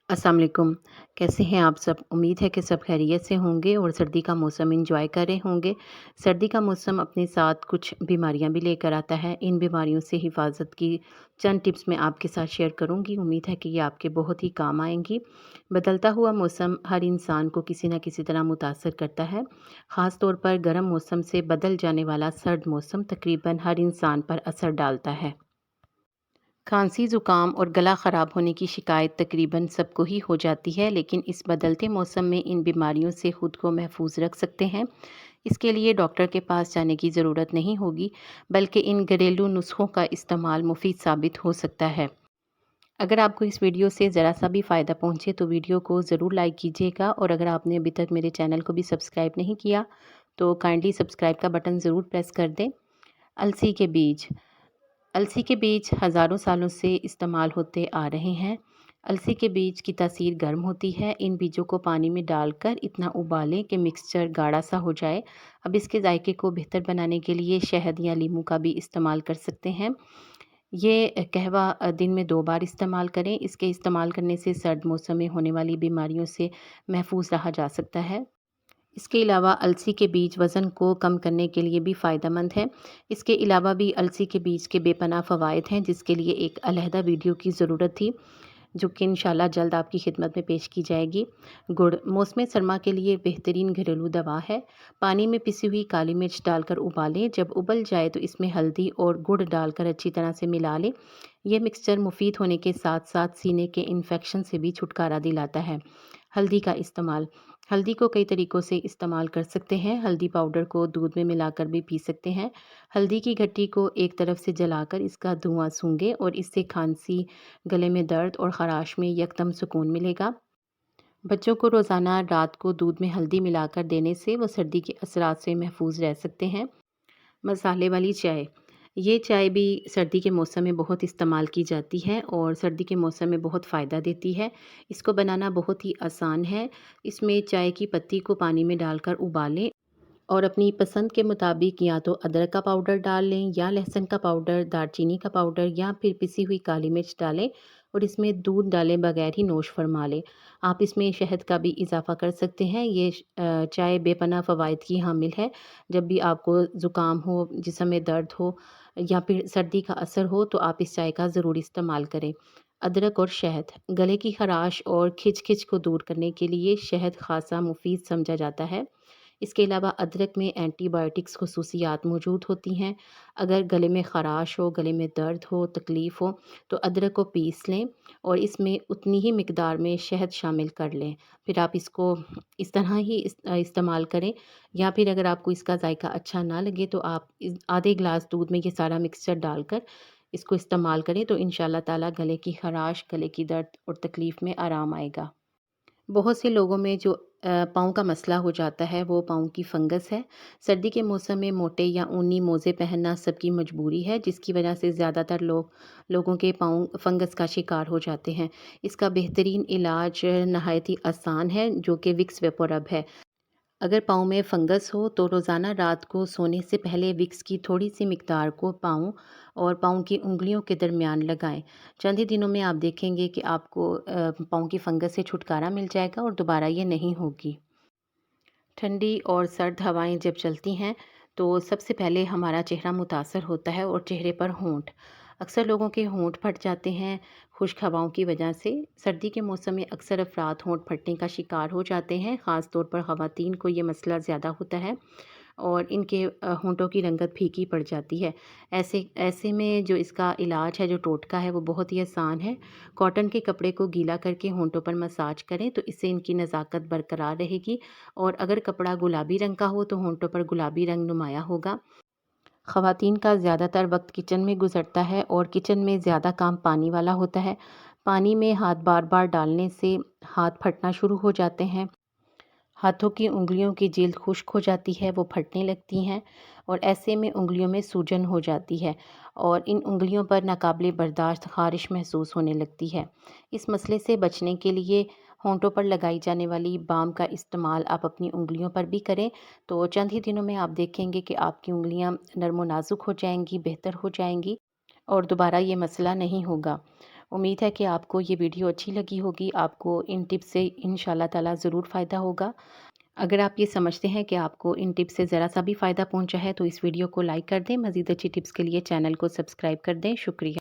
अस्सलाम वालेकुम। कैसे हैं आप सब? उम्मीद है कि सब खैरियत से होंगे और सर्दी का मौसम एंजॉय कर रहे होंगे। सर्दी का मौसम अपने साथ कुछ बीमारियां भी लेकर आता है। इन बीमारियों से हिफाजत की चंद टिप्स मैं आपके साथ शेयर करूंगी। उम्मीद है कि ये आपके बहुत ही काम आएंगी। बदलता हुआ मौसम हर इंसान को किसी न किसी तरह मुतासर करता है। ख़ास तौर पर गर्म मौसम से बदल जाने वाला सर्द मौसम तकरीबन हर इंसान पर असर डालता है। खांसी, ज़ुकाम और गला ख़राब होने की शिकायत तकरीबन सबको ही हो जाती है, लेकिन इस बदलते मौसम में इन बीमारियों से खुद को महफूज रख सकते हैं। इसके लिए डॉक्टर के पास जाने की ज़रूरत नहीं होगी, बल्कि इन घरेलू नुस्ख़ों का इस्तेमाल मुफीद साबित हो सकता है। अगर आपको इस वीडियो से ज़रा सा भी फ़ायदा पहुँचे तो वीडियो को ज़रूर लाइक कीजिएगा, और अगर आपने अभी तक मेरे चैनल को भी सब्सक्राइब नहीं किया तो काइंडली सब्सक्राइब का बटन ज़रूर प्रेस कर दें। अलसी के बीज। अलसी के बीज हज़ारों सालों से इस्तेमाल होते आ रहे हैं। अलसी के बीज की तासीर गर्म होती है। इन बीजों को पानी में डालकर इतना उबालें कि मिक्सचर गाढ़ा सा हो जाए। अब इसके जायके को बेहतर बनाने के लिए शहद या लीमू का भी इस्तेमाल कर सकते हैं। ये कहवा दिन में 2 बार इस्तेमाल करें। इसके इस्तेमाल करने से सर्द मौसम में होने वाली बीमारियों से महफूज रहा जा सकता है। इसके अलावा अलसी के बीज वज़न को कम करने के लिए भी फ़ायदेमंद है। इसके अलावा भी अलसी के बीज के बेपनाह फ़वाइद हैं, जिसके लिए एक अलहदा वीडियो की ज़रूरत थी, जो कि इंशाल्लाह जल्द आपकी खिदमत में पेश की जाएगी। गुड़ मौसम सरमा के लिए बेहतरीन घरेलू दवा है। पानी में पिसी हुई काली मिर्च डालकर उबालें। जब उबल जाए तो इसमें हल्दी और गुड़ डालकर अच्छी तरह से मिला लें। यह मिक्सचर मुफीद होने के साथ साथ सीने के इन्फेक्शन से भी छुटकारा दिलाता है। हल्दी का इस्तेमाल। हल्दी को कई तरीक़ों से इस्तेमाल कर सकते हैं। हल्दी पाउडर को दूध में मिलाकर भी पी सकते हैं। हल्दी की घट्टी को एक तरफ से जलाकर इसका धुआं सूंघें और इससे खांसी, गले में दर्द और ख़राश में यकदम सुकून मिलेगा। बच्चों को रोज़ाना रात को दूध में हल्दी मिलाकर देने से वो सर्दी के असरात से महफूज रह सकते हैं। मसाले वाली चाय। ये चाय भी सर्दी के मौसम में बहुत इस्तेमाल की जाती है और सर्दी के मौसम में बहुत फ़ायदा देती है। इसको बनाना बहुत ही आसान है। इसमें चाय की पत्ती को पानी में डालकर उबालें और अपनी पसंद के मुताबिक या तो अदरक का पाउडर डाल लें या लहसुन का पाउडर, दालचीनी का पाउडर या फिर पिसी हुई काली मिर्च डालें और इसमें दूध डाले बगैर ही नोश फरमा लें। आप इसमें शहद का भी इजाफ़ा कर सकते हैं। ये चाय बेपनाह फ़वाइद की हामिल है। जब भी आपको ज़ुकाम हो, जिस्म में दर्द हो या फिर सर्दी का असर हो तो आप इस चाय का ज़रूर इस्तेमाल करें। अदरक और शहद। गले की ख़राश और खिच-खिच को दूर करने के लिए शहद ख़ासा मुफ़ीद समझा जाता है। इसके अलावा अदरक में एंटीबायोटिक्स खसूसियात मौजूद होती हैं। अगर गले में ख़राश हो, गले में दर्द हो, तकलीफ़ हो तो अदरक को पीस लें और इसमें उतनी ही मिक़दार में शहद शामिल कर लें। फिर आप इसको इस तरह ही इस्तेमाल करें, या फिर अगर आपको इसका ज़ायका अच्छा ना लगे तो आप आधे गिलास दूध में ये सारा मिक्सचर डालकर इसको इस्तेमाल करें तो इंशाअल्लाह ताला गले की ख़राश, गले की दर्द और तकलीफ़ में आराम आएगा। बहुत से लोगों में जो पाँव का मसला हो जाता है वो पाँव की फंगस है। सर्दी के मौसम में मोटे या ऊनी मोज़े पहनना सबकी मजबूरी है, जिसकी वजह से ज़्यादातर लोगों के पाँव फंगस का शिकार हो जाते हैं। इसका बेहतरीन इलाज नहायत ही आसान है, जो कि विक्स वेपोरब है। अगर पाँव में फंगस हो तो रोज़ाना रात को सोने से पहले विक्स की थोड़ी सी मिकदार को पाँव और पाँव की उंगलियों के दरमियान लगाएं। चंद ही दिनों में आप देखेंगे कि आपको पाँव की फंगस से छुटकारा मिल जाएगा और दोबारा ये नहीं होगी। ठंडी और सर्द हवाएं जब चलती हैं तो सबसे पहले हमारा चेहरा मुतासर होता है और चेहरे पर होंठ। अक्सर लोगों के होंठ फट जाते हैं खुश्क हवाओं की वजह से। सर्दी के मौसम में अक्सर अफराद होंठ फटने का शिकार हो जाते हैं। ख़ास तौर पर ख़वातीन को ये मसला ज़्यादा होता है और इनके होंठों की रंगत फीकी पड़ जाती है। ऐसे ऐसे में जो इसका इलाज है, जो टोटका है, वो बहुत ही आसान है। कॉटन के कपड़े को गीला करके होंठों पर मसाज करें तो इससे इनकी नज़ाकत बरकरार रहेगी, और अगर कपड़ा गुलाबी रंग का हो तो होंठों पर गुलाबी रंग नुमाया होगा। ख़वातीन का ज़्यादातर वक्त किचन में गुजरता है और किचन में ज़्यादा काम पानी वाला होता है। पानी में हाथ बार बार डालने से हाथ फटना शुरू हो जाते हैं। हाथों की उंगलियों की जिल्द खुश्क हो जाती है, वो फटने लगती हैं और ऐसे में उंगलियों में सूजन हो जाती है और इन उंगलियों पर नाकाबिले बर्दाश्त ख़ारिश महसूस होने लगती है। इस मसले से बचने के लिए होंठों पर लगाई जाने वाली बाम का इस्तेमाल आप अपनी उंगलियों पर भी करें तो चंद ही दिनों में आप देखेंगे कि आपकी उंगलियां नरम व नाजुक हो जाएंगी, बेहतर हो जाएंगी और दोबारा ये मसला नहीं होगा। امید ہے کہ آپ کو یہ ویڈیو اچھی لگی ہوگی، آپ کو ان ٹپس سے انشاءاللہ تعالی ضرور فائدہ ہوگا۔ اگر آپ یہ سمجھتے ہیں کہ آپ کو ان ٹپس سے ذرا سا بھی فائدہ پہنچا ہے تو اس ویڈیو کو لائک کر دیں، مزید اچھی ٹپس کے لیے چینل کو سبسکرائب کر دیں۔ شکریہ۔